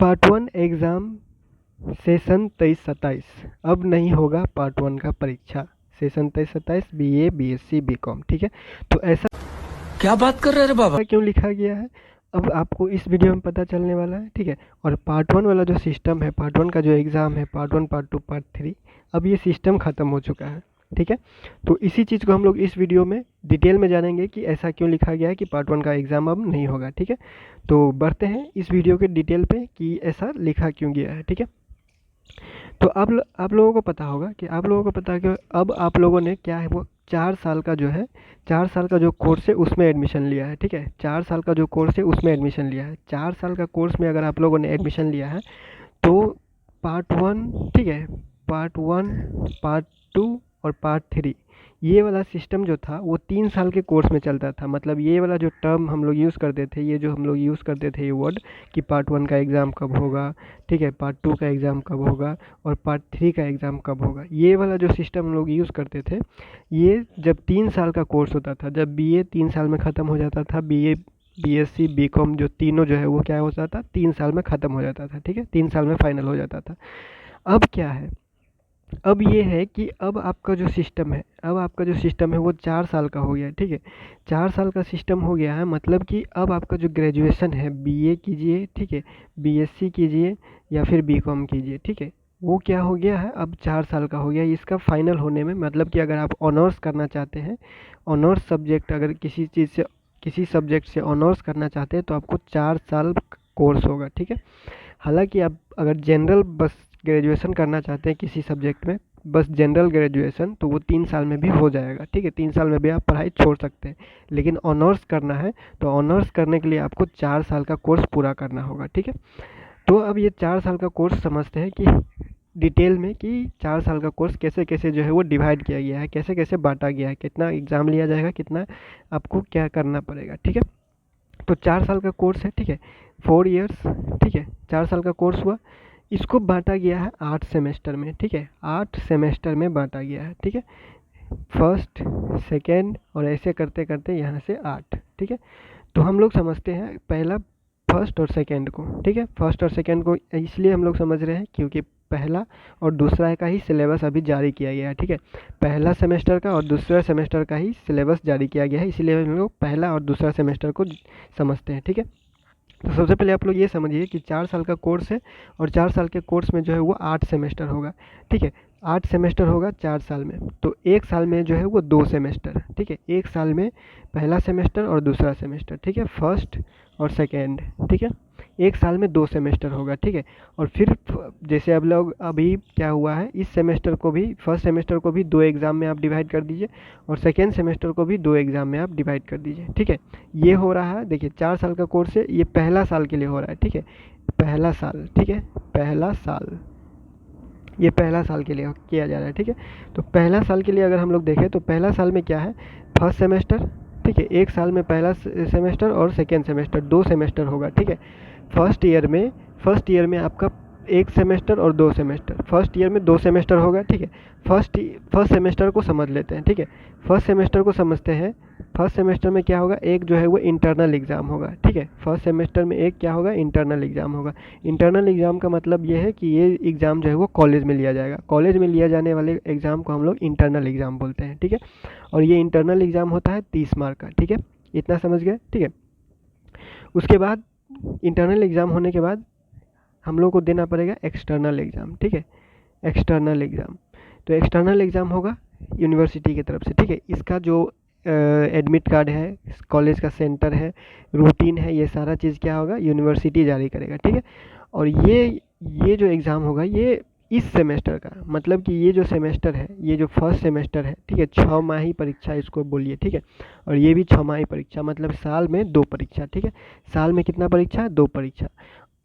Part 1 exam session 23-27 अब नहीं होगा पार्ट 1 का परीक्षा। सेशन 23-27 BA BSc BCom, ठीक है। तो ऐसा क्या बात कर रहे रे बाबा? क्यों लिखा गया है अब आपको इस वीडियो में पता चलने वाला है, ठीक है। और पार्ट 1 वाला जो सिस्टम है, पार्ट 1 का जो एग्ज़ाम है, पार्ट 1 पार्ट 2 पार्ट 3, अब ये सिस्टम ख़त्म हो चुका है, ठीक है। तो इसी चीज़ को हम लोग इस वीडियो में डिटेल में जानेंगे कि ऐसा क्यों लिखा गया है कि पार्ट 1 का एग्ज़ाम अब नहीं होगा, ठीक है। तो बढ़ते हैं इस वीडियो के डिटेल पे कि ऐसा लिखा क्यों गया है, ठीक है। तो आप लोगों को पता होगा कि अब आप लोगों ने क्या है वो 4 साल का जो है 4 साल का जो कोर्स है उसमें एडमिशन लिया है, ठीक है। 4 साल का जो कोर्स है उसमें एडमिशन लिया है। 4 साल का कोर्स में अगर आप लोगों ने एडमिशन लिया है तो पार्ट 1, ठीक है, पार्ट 1 पार्ट 2 और पार्ट 3 ये वाला सिस्टम जो था वो 3 साल के कोर्स में चलता था। मतलब ये वाला जो टर्म हम लोग यूज़ करते थे, ये जो हम लोग यूज़ करते थे ये वर्ड कि पार्ट 1 का एग्ज़ाम कब होगा, ठीक है, पार्ट 2 का एग्ज़ाम कब होगा और पार्ट 3 का एग्ज़ाम कब होगा, ये वाला जो सिस्टम हम लोग यूज़ करते थे, ये जब 3 साल का कोर्स होता था, जब BA 3 साल में ख़त्म हो जाता था, BA BSc BCom जो तीनों जो है वो क्या होता था 3 साल में ख़त्म हो जाता था, ठीक है, 3 साल में फाइनल हो जाता था। अब क्या है, अब ये है कि अब आपका जो सिस्टम है वो 4 साल का हो गया है, ठीक है। 4 साल का सिस्टम हो गया है, मतलब कि अब आपका जो ग्रेजुएशन है BA कीजिए, ठीक है, BSc कीजिए या फिर BCom कीजिए, ठीक है, वो क्या हो गया है अब 4 साल का हो गया है। इसका फाइनल होने में मतलब कि अगर आप ऑनर्स करना चाहते हैं, ऑनर्स सब्जेक्ट अगर किसी सब्जेक्ट से ऑनर्स करना चाहते हैं तो आपको 4 साल कोर्स होगा, ठीक है। हालांकि आप अगर जनरल बस ग्रेजुएशन करना चाहते हैं किसी सब्जेक्ट में, बस जनरल ग्रेजुएशन, तो वो 3 साल में भी हो जाएगा, ठीक है, 3 साल में भी आप पढ़ाई छोड़ सकते हैं। लेकिन ऑनर्स करना है तो ऑनर्स करने के लिए आपको 4 साल का कोर्स पूरा करना होगा, ठीक है। तो अब ये 4 साल का कोर्स समझते हैं कि डिटेल में कि 4 साल का कोर्स कैसे कैसे जो है वो डिवाइड किया गया है, कैसे कैसे बांटा गया है, कितना एग्ज़ाम लिया जाएगा, कितना आपको क्या करना पड़ेगा, ठीक है। तो 4 साल का कोर्स है, ठीक है, 4 इयर्स, ठीक है, 4 साल का कोर्स हुआ। इसको बांटा गया है 8 सेमेस्टर में, ठीक है, 8 सेमेस्टर में बांटा गया है, ठीक है, फर्स्ट सेकेंड और ऐसे करते करते यहाँ से 8, ठीक है। तो हम लोग समझते हैं पहला फर्स्ट और सेकेंड को, ठीक है, फर्स्ट और सेकेंड को इसलिए हम लोग समझ रहे हैं क्योंकि पहला और दूसरा का ही सिलेबस अभी जारी किया गया है, ठीक है। पहला सेमेस्टर का और दूसरा सेमेस्टर का ही सिलेबस जारी किया गया है, इसीलिए हम लोग पहला और दूसरा सेमेस्टर को समझते हैं, ठीक है। तो सबसे पहले आप लोग ये समझिए कि 4 साल का कोर्स है और 4 साल के कोर्स में जो है वो 8 सेमेस्टर होगा, ठीक है, 8 सेमेस्टर होगा 4 साल में। तो एक साल में जो है वो 2 सेमेस्टर, ठीक है, एक साल में पहला सेमेस्टर और दूसरा सेमेस्टर, ठीक है, फर्स्ट और सेकेंड, ठीक है, एक साल में 2 सेमेस्टर होगा, ठीक है। और फिर जैसे अब लोग अभी क्या हुआ है, इस सेमेस्टर को भी, फर्स्ट सेमेस्टर को भी 2 एग्ज़ाम में आप डिवाइड कर दीजिए और सेकेंड सेमेस्टर को भी 2 एग्ज़ाम में आप डिवाइड कर दीजिए, ठीक है। ये हो रहा है, देखिए 4 साल का कोर्स है, ये पहला साल के लिए हो रहा है, ठीक है, पहला साल, ठीक है, पहला साल, ये पहला साल के लिए किया जा रहा है, ठीक है। तो पहला साल के लिए अगर हम लोग देखें तो पहला साल में क्या है, फर्स्ट सेमेस्टर, ठीक है, एक साल में पहला सेमेस्टर और सेकेंड सेमेस्टर, 2 सेमेस्टर होगा, ठीक है। फर्स्ट ईयर में आपका एक सेमेस्टर और 2 सेमेस्टर, फर्स्ट ईयर में 2 सेमेस्टर होगा, ठीक है। फर्स्ट सेमेस्टर को समझ लेते हैं, ठीक है, फर्स्ट सेमेस्टर को समझते हैं। फर्स्ट सेमेस्टर में क्या होगा, एक जो है वो इंटरनल एग्ज़ाम होगा, ठीक है, फर्स्ट सेमेस्टर में एक क्या होगा, इंटरनल एग्ज़ाम होगा। इंटरनल एग्ज़ाम का मतलब ये है कि ये एग्ज़ाम जो है वो कॉलेज में लिया जाएगा, कॉलेज में लिया जाने वाले एग्ज़ाम को हम लोग इंटरनल एग्ज़ाम बोलते हैं, ठीक है। और ये इंटरनल एग्ज़ाम होता है 30 मार्क का, ठीक है, इतना समझ गए, ठीक है। उसके बाद इंटरनल एग्ज़ाम होने के बाद हम लोग को देना पड़ेगा एक्सटर्नल एग्ज़ाम, ठीक है, एक्सटर्नल एग्ज़ाम। तो एक्सटर्नल एग्ज़ाम होगा यूनिवर्सिटी की तरफ से, ठीक है। इसका जो एडमिट कार्ड है, कॉलेज का सेंटर है, रूटीन है, ये सारा चीज़ क्या होगा, यूनिवर्सिटी जारी करेगा, ठीक है। और ये जो एग्ज़ाम होगा ये इस सेमेस्टर का, मतलब कि ये जो सेमेस्टर है, ये जो फर्स्ट सेमेस्टर है, ठीक है, 6 माही परीक्षा इसको बोलिए, ठीक है। और ये भी 6 माही परीक्षा, मतलब साल में 2 परीक्षा, ठीक है, साल में कितना परीक्षा, 2 परीक्षा।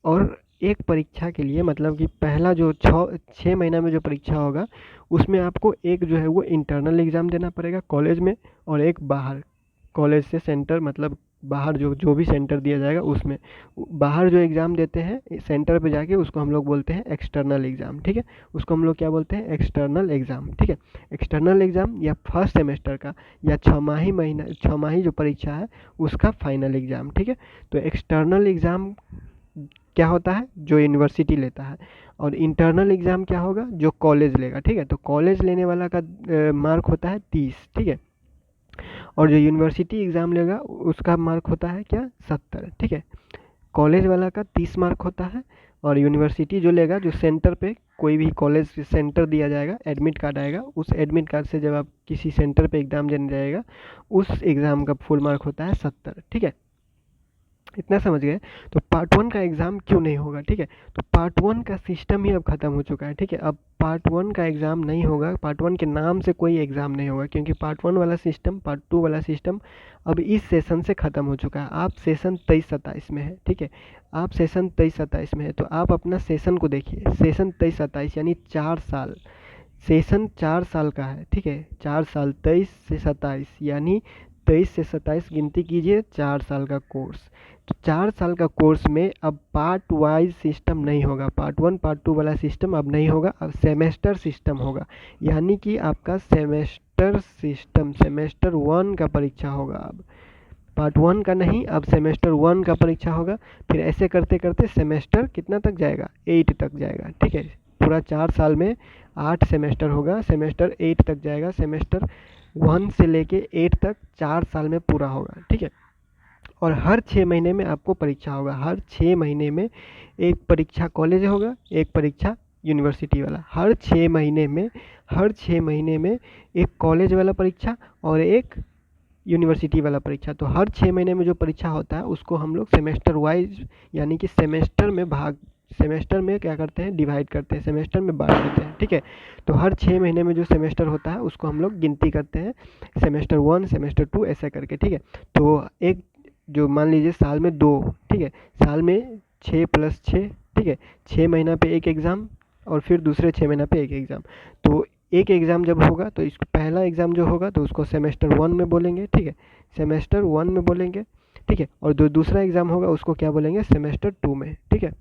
और एक परीक्षा के लिए मतलब कि पहला जो 6 महीना में जो परीक्षा होगा उसमें आपको एक जो है वो इंटरनल एग्ज़ाम देना पड़ेगा कॉलेज में और एक बाहर कॉलेज से सेंटर, मतलब बाहर जो भी सेंटर दिया जाएगा उसमें बाहर जो एग्ज़ाम देते हैं सेंटर पे जाके उसको हम लोग बोलते हैं एक्सटर्नल एग्ज़ाम, ठीक है, उसको हम लोग क्या बोलते हैं, एक्सटर्नल एग्ज़ाम, ठीक है। एक्सटर्नल एग्ज़ाम या फर्स्ट सेमेस्टर का या 6 माही जो परीक्षा है उसका फाइनल एग्ज़ाम, ठीक है। तो एक्सटर्नल एग्ज़ाम क्या होता है, जो यूनिवर्सिटी लेता है, और इंटरनल एग्ज़ाम क्या होगा, जो कॉलेज लेगा। ठीक है, तो कॉलेज लेने वाला का मार्क होता है 30। ठीक है, और जो यूनिवर्सिटी एग्ज़ाम लेगा उसका मार्क होता है क्या, 70। ठीक है, कॉलेज वाला का 30 मार्क होता है, और यूनिवर्सिटी जो लेगा, जो सेंटर पे कोई भी कॉलेज सेंटर दिया जाएगा, एडमिट कार्ड आएगा, उस एडमिट कार्ड से जब आप किसी सेंटर पे एग्ज़ाम देने जाएगा, उस एग्ज़ाम का फुल मार्क होता है 70। ठीक है, इतना समझ गए। तो पार्ट वन का एग्ज़ाम क्यों नहीं होगा, ठीक है, तो पार्ट वन का सिस्टम ही अब ख़त्म हो चुका है। ठीक है, अब पार्ट वन का एग्ज़ाम नहीं होगा, पार्ट वन के नाम से कोई एग्ज़ाम नहीं होगा, क्योंकि पार्ट वन वाला सिस्टम, पार्ट टू वाला सिस्टम अब इस सेशन से ख़त्म हो चुका है। आप सेशन 23-27 में है। ठीक है, आप सेशन 23-27 में है, तो आप अपना सेशन को देखिए, सेशन 23-27 यानी 4 साल, सेशन 4 साल का है। ठीक है, 4 साल, 23 से 27 यानी 23 से 27 गिनती कीजिए, 4 साल का कोर्स। तो 4 साल का कोर्स में अब पार्ट वाइज सिस्टम नहीं होगा, पार्ट वन पार्ट टू वाला सिस्टम अब नहीं होगा, अब सेमेस्टर सिस्टम होगा। यानी कि आपका सेमेस्टर सिस्टम, सेमेस्टर वन का परीक्षा होगा। अब पार्ट वन का नहीं, अब सेमेस्टर वन का परीक्षा होगा। फिर ऐसे करते करते सेमेस्टर कितना तक जाएगा, 8 तक जाएगा। ठीक है, पूरा 4 साल में 8 सेमेस्टर होगा, सेमेस्टर 8 तक जाएगा, सेमेस्टर 1 से लेके 8 तक 4 साल में पूरा होगा। ठीक है, और हर 6 महीने में आपको परीक्षा होगा, हर 6 महीने में एक परीक्षा कॉलेज होगा, एक परीक्षा यूनिवर्सिटी वाला, हर 6 महीने में, हर 6 महीने में एक कॉलेज वाला परीक्षा और एक यूनिवर्सिटी वाला परीक्षा। तो हर 6 महीने में जो परीक्षा होता है उसको हम लोग सेमेस्टर वाइज, यानी कि सेमेस्टर में भाग, सेमेस्टर में क्या करते हैं, डिवाइड करते हैं, सेमेस्टर में बांट देते हैं। ठीक है, तो हर 6 महीने में जो सेमेस्टर होता है उसको हम लोग गिनती करते हैं, सेमेस्टर वन, सेमेस्टर टू, ऐसा करके। ठीक है, तो एक जो मान लीजिए साल में 2, ठीक है, साल में 6+6, ठीक है, 6 महीना पे एक एग्ज़ाम और फिर दूसरे 6 महीना पे एक एग्ज़ाम। तो एक एग्ज़ाम जब होगा तो इसको पहला एग्ज़ाम जो होगा तो उसको सेमेस्टर वन में बोलेंगे। ठीक है, सेमेस्टर वन में बोलेंगे। ठीक है, और जो दूसरा एग्ज़ाम होगा उसको क्या बोलेंगे, सेमेस्टर टू में। ठीक है,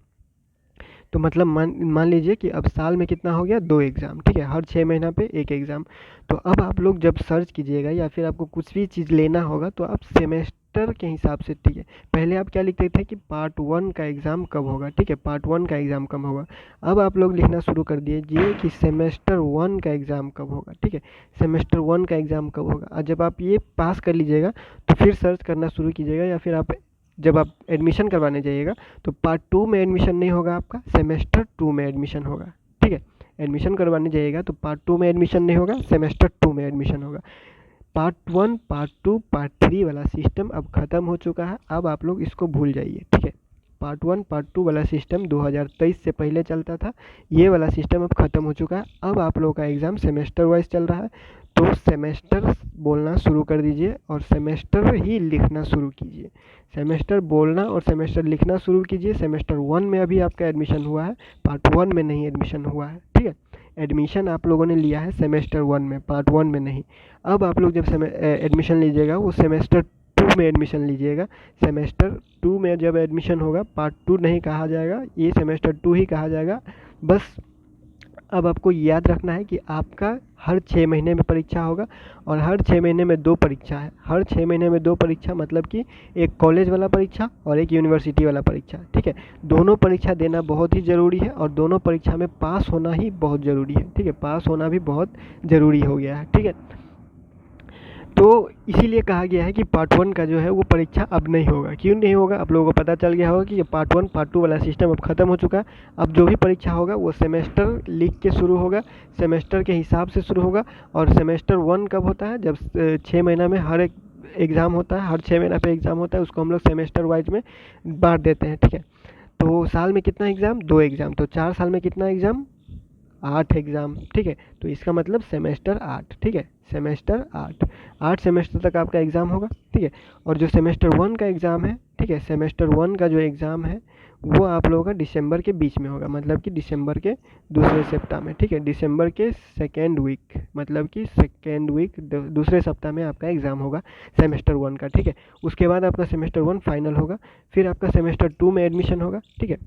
तो मतलब मान मान लीजिए कि अब साल में कितना हो गया, 2 एग्ज़ाम। ठीक है, हर 6 महीना पे एक एग्ज़ाम। तो अब आप लोग जब सर्च कीजिएगा या फिर आपको कुछ भी चीज़ लेना होगा तो आप सेमेस्टर के हिसाब से, ठीक है, पहले आप क्या लिखते थे कि पार्ट वन का एग्ज़ाम कब होगा। ठीक है, पार्ट वन का एग्ज़ाम कब होगा, अब आप लोग लिखना शुरू कर दीजिए कि सेमेस्टर वन का एग्ज़ाम कब होगा। ठीक है, सेमेस्टर वन का एग्ज़ाम कब होगा, और जब आप ये पास कर लीजिएगा तो फिर सर्च करना शुरू कीजिएगा, या फिर आप जब आप एडमिशन करवाने जाइएगा तो पार्ट टू में एडमिशन नहीं होगा आपका, सेमेस्टर टू में एडमिशन होगा। ठीक है, एडमिशन करवाने जाइएगा तो पार्ट टू में एडमिशन नहीं होगा, सेमेस्टर टू में एडमिशन होगा। Part one, part two, part three वाला सिस्टम अब ख़त्म हो चुका है, अब आप लोग इसको भूल जाइए। ठीक है, पार्ट वन पार्ट टू वाला सिस्टम 2023 से पहले चलता था, ये वाला सिस्टम अब ख़त्म हो चुका है। अब आप लोगों का एग्ज़ाम सेमेस्टर वाइज चल रहा है, तो सेमेस्टर बोलना शुरू कर दीजिए और सेमेस्टर ही लिखना शुरू कीजिए। सेमेस्टर बोलना और सेमेस्टर लिखना शुरू कीजिए। सेमेस्टर वन में अभी आपका एडमिशन हुआ है, पार्ट वन में नहीं एडमिशन हुआ है। ठीक है, एडमिशन आप लोगों ने लिया है सेमेस्टर वन में, पार्ट वन में नहीं। अब आप लोग जब एडमिशन लीजिएगा वो सेमेस्टर टू में एडमिशन लीजिएगा। सेमेस्टर टू में जब एडमिशन होगा, पार्ट टू नहीं कहा जाएगा, ये सेमेस्टर टू ही कहा जाएगा। बस अब आपको याद रखना है कि आपका हर 6 महीने में परीक्षा होगा, और हर 6 महीने में 2 परीक्षा है। हर 6 महीने में 2 परीक्षा मतलब कि एक कॉलेज वाला परीक्षा और एक यूनिवर्सिटी वाला परीक्षा। ठीक है, दोनों परीक्षा देना बहुत ही ज़रूरी है, और दोनों परीक्षा में पास होना ही बहुत ज़रूरी है। ठीक है, पास होना भी बहुत ज़रूरी हो गया है। ठीक है, तो इसीलिए कहा गया है कि पार्ट वन का जो है वो परीक्षा अब नहीं होगा। क्यों नहीं होगा, आप लोगों को पता चल गया होगा कि ये पार्ट वन पार्ट टू वाला सिस्टम अब ख़त्म हो चुका है। अब जो भी परीक्षा होगा वो सेमेस्टर लिख के शुरू होगा, सेमेस्टर के हिसाब से शुरू होगा। और सेमेस्टर वन कब होता है, जब 6 महीना में हर एक एग्ज़ाम होता है, हर 6 महीना पे एग्ज़ाम होता है, उसको हम लोग सेमेस्टर वाइज में बांट देते हैं। ठीक है, तो साल में कितना एग्ज़ाम, 2 एग्ज़ाम, तो 4 साल में कितना एग्ज़ाम, 8 एग्ज़ाम। ठीक है, तो इसका मतलब सेमेस्टर 8। ठीक है, सेमेस्टर 8 सेमेस्टर तक आपका एग्ज़ाम होगा। ठीक है, और जो सेमेस्टर वन का एग्ज़ाम है, ठीक है, सेमेस्टर वन का जो एग्ज़ाम है वो आप लोगों का दिसंबर के बीच में होगा, मतलब कि दिसंबर के दूसरे सप्ताह में। ठीक है, दिसंबर के सेकेंड वीक, मतलब कि सेकेंड वीक दूसरे सप्ताह में आपका एग्ज़ाम होगा सेमेस्टर वन का। ठीक है, उसके बाद आपका सेमेस्टर वन फाइनल होगा, फिर आपका सेमेस्टर टू में एडमिशन होगा। ठीक है,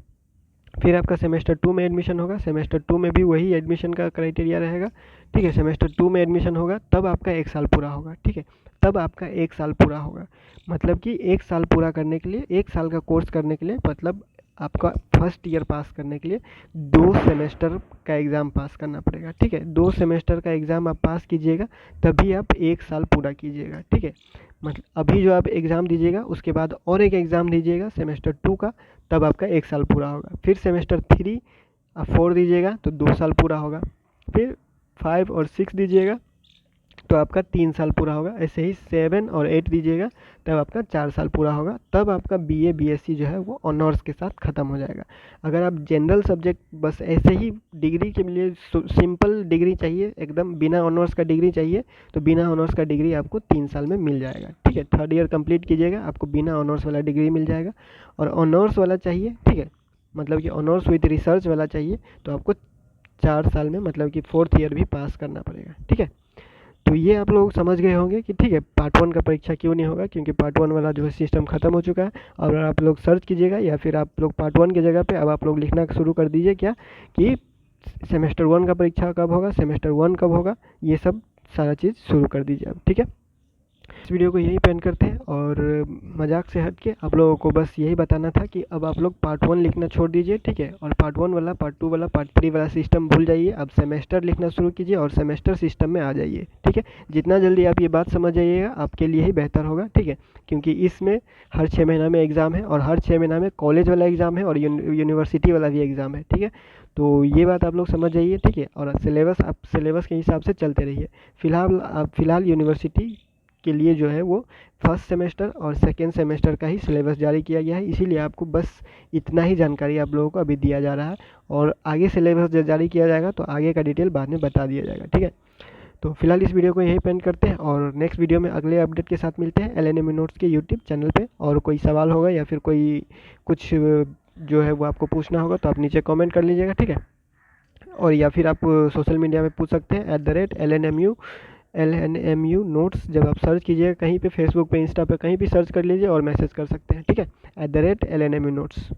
फिर आपका सेमेस्टर टू में एडमिशन होगा, सेमेस्टर टू में भी वही एडमिशन का क्राइटेरिया रहेगा। ठीक है, सेमेस्टर टू में एडमिशन होगा, तब आपका 1 साल पूरा होगा। ठीक है, तब आपका 1 साल पूरा होगा, मतलब कि 1 साल पूरा करने के लिए, 1 साल का कोर्स करने के लिए, मतलब आपका फर्स्ट ईयर पास करने के लिए 2 सेमेस्टर का एग्ज़ाम पास करना पड़ेगा, ठीक है। 2 सेमेस्टर का एग्ज़ाम आप पास कीजिएगा तभी आप 1 साल पूरा कीजिएगा, ठीक है। मतलब अभी जो आप एग्ज़ाम दीजिएगा उसके बाद और एक एग्ज़ाम दीजिएगा सेमेस्टर 2 का, तब आपका 1 साल पूरा होगा। फिर सेमेस्टर 3 आप 4 दीजिएगा तो 2 साल पूरा होगा। फिर 5 और 6 दीजिएगा तो आपका 3 साल पूरा होगा। ऐसे ही 7 और 8 दीजिएगा तब आपका 4 साल पूरा होगा। तब आपका बीए बीएससी जो है वो ऑनर्स के साथ ख़त्म हो जाएगा। अगर आप जनरल सब्जेक्ट बस ऐसे ही डिग्री के लिए सिंपल डिग्री चाहिए, एकदम बिना ऑनर्स का डिग्री चाहिए, तो बिना ऑनर्स का डिग्री आपको 3 साल में मिल जाएगा, ठीक है। 3rd ईयर कंप्लीट कीजिएगा, आपको बिना ऑनर्स वाला डिग्री मिल जाएगा। और ऑनर्स वाला चाहिए, ठीक है, मतलब कि ऑनर्स विथ रिसर्च वाला चाहिए, तो आपको 4 साल में मतलब कि 4th ईयर भी पास करना पड़ेगा, ठीक है। तो ये आप लोग समझ गए होंगे कि ठीक है पार्ट 1 का परीक्षा क्यों नहीं होगा, क्योंकि पार्ट 1 वाला जो है सिस्टम ख़त्म हो चुका है। और आप लोग सर्च कीजिएगा या फिर आप लोग पार्ट 1 की जगह पे अब आप लोग लिखना शुरू कर दीजिए क्या कि सेमेस्टर 1 का परीक्षा कब होगा, सेमेस्टर 1 कब होगा, ये सब सारा चीज़ शुरू कर दीजिए अब, ठीक है। इस वीडियो को यहीं पे एंड करते हैं। और मजाक से हट के आप लोगों को बस यही बताना था कि अब आप लोग पार्ट 1 लिखना छोड़ दीजिए, ठीक है। और पार्ट 1 वाला, पार्ट 2 वाला, पार्ट 3 वाला सिस्टम भूल जाइए। अब सेमेस्टर लिखना शुरू कीजिए और सेमेस्टर सिस्टम में आ जाइए, ठीक है। जितना जल्दी आप ये बात समझ जाइएगा आपके लिए ही बेहतर होगा, ठीक है। क्योंकि इसमें हर 6 महीना में एग्ज़ाम है और हर 6 महीना में कॉलेज वाला एग्ज़ाम है और यूनिवर्सिटी वाला भी एग्ज़ाम है, ठीक है। तो ये बात आप लोग समझ जाइए, ठीक है। और सिलेबस के हिसाब से चलते रहिए। फ़िलहाल यूनिवर्सिटी के लिए जो है वो फर्स्ट सेमेस्टर और सेकेंड सेमेस्टर का ही सिलेबस जारी किया गया है, इसीलिए आपको बस इतना ही जानकारी आप लोगों को अभी दिया जा रहा है। और आगे सिलेबस जब जारी किया जाएगा तो आगे का डिटेल बाद में बता दिया जाएगा, ठीक है। तो फिलहाल इस वीडियो को यहीं पे एंड करते हैं और नेक्स्ट वीडियो में अगले अपडेट के साथ मिलते हैं LNMU नोट्स के यूट्यूब चैनल पे। और कोई सवाल होगा या फिर कोई कुछ जो है वो आपको पूछना होगा तो आप नीचे कमेंट कर लीजिएगा, ठीक है। और या फिर आप सोशल मीडिया में पूछ सकते हैं @LNMU नोट्स। जब आप सर्च कीजिएगा कहीं पे, फेसबुक पे, इंस्टा पे, कहीं भी सर्च कर लीजिए और मैसेज कर सकते हैं, ठीक है, @LNMU नोट्स।